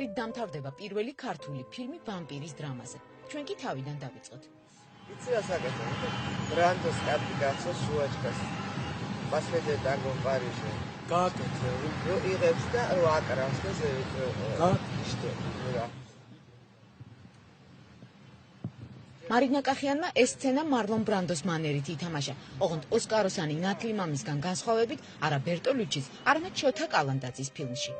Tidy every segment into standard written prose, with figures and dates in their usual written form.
ამით დამთავრდება პირველი ქართული ფილმი ვამპირის დრამაზე. ჩვენ კი თავიდან დავიწყოთ. იცი რა საკეთო? ბრანდოს კარტი გახსოვს შუაჭკას. последний танго в Париже. გააკეთე. იღებს და რო აკრავს და ზევით. გააკეთე. რა. მარინა კახიანმა ეს სცენა მარლონ ბრანდოს მანერით ითამაშა. ოღონდ ოსკაროსანი ნატალი მამისგან განსხვავებით, არა ბერტოლუჩის, არამედ შოთა კალანდაძის ფილმში.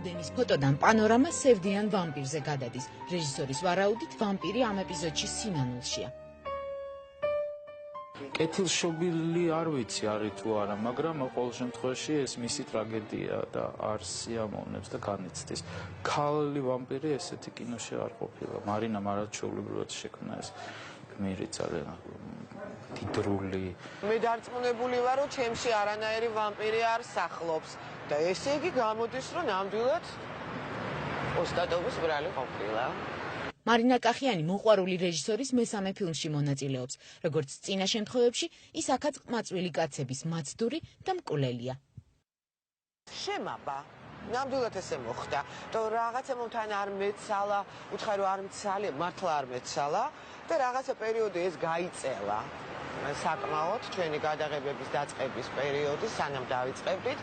როდენის ფოტოდან პანორამა სევდიან ვამპირზე გადადის. რეჟისორის ვარაუდით ვამპირი ამ ეპიზოდში სინანულშია. კეთილშობილი არ ვიცი არის თუ არა, მაგრამ ყოველ შემთხვევაში ეს მისი ტრაგედია და არ სიამოვნებს და განიცდის. ქალი ვამპირი ესეთი კინოში არ ყოფილა. მარინა მარადჩეულებრივად შექმნა ეს გმირი ძალიან დიდრული. მე დარწმუნებული ვარ, რომ ჩემში არანაირი ვამპირი არ სახლობს და ესე იგი გამოდის, რომ ნამდვილად ოსტატობის ბრალი ყოფილა. მარინა კახიანი მოყვარული რეჟისორის მესამე ფილმში მონაწილეობს. როგორც წინა შემთხვევებში, ის აქაც ყმაწვილი კაცების მაცდური და მკვლელია. შემაბა. ნამდვილად ესე მოხდა. და რაღაცა მომთან არ მეცალა, უცხარო არ მცალე, მართლა არ მეცალა და რაღაცა პერიოდი ეს გაიწელა. საკმაოდ ჩვენი გადაღებების დაწყების პერიოდი, სანამ დავიწყებდით,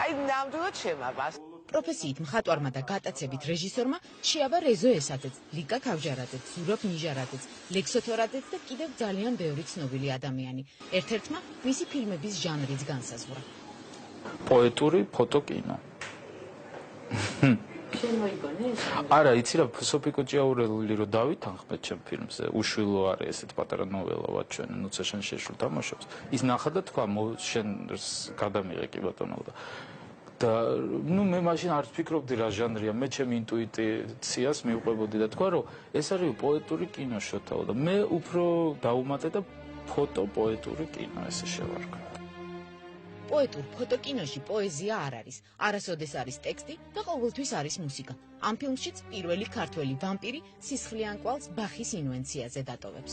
აი ნამდვილად შემაბა. პროფესიით მხატვარმა და გატაცებით რეჟისორმა შეაბა რეზო ესაძეც, ლიკა ქავჯარაძეც, ზურაბ ნიჟარაძეც, ლექსო თორაძეც და კიდევ ძალიან ბევრი ცნობილი ადამიანი. ერთ-ერთმა მისი ფილმების ჟანრიც განსაზღვრა. პოეტური ფოტოკინო. შემოიგონე ეს? არა, იცი რა, სოფიკო ჭიაურელი რო დავითანხმეთ ჩემ ფილმზე, უშვილო არის ესეთ პატარა ნოველა ვარ ჩვენ, ნუცაშენ შეშულ თამაშობს. ის ნახა და თქვა, შენ გადამიღე კი ბატონო და ნუ მე მაშინ არ ვფიქრობდი რა ჟანრია, მე ჩემ ინტუიტიციას მივყვებოდი და თქვა რომ ეს არის პოეტური კინო შოთაო და მე უფრო დაუმატე და ფოტო პოეტური კინო ესე შევარქვა. პოეტურ ფოტოკინოში პოეზია არ არის, არასოდეს არის ტექსტი და ყოველთვის არის მუსიკა. ამ ფილმშიც პირველი ქართველი ვამპირი სისხლიან კვალს ბახის ინვენციაზე დატოვებს.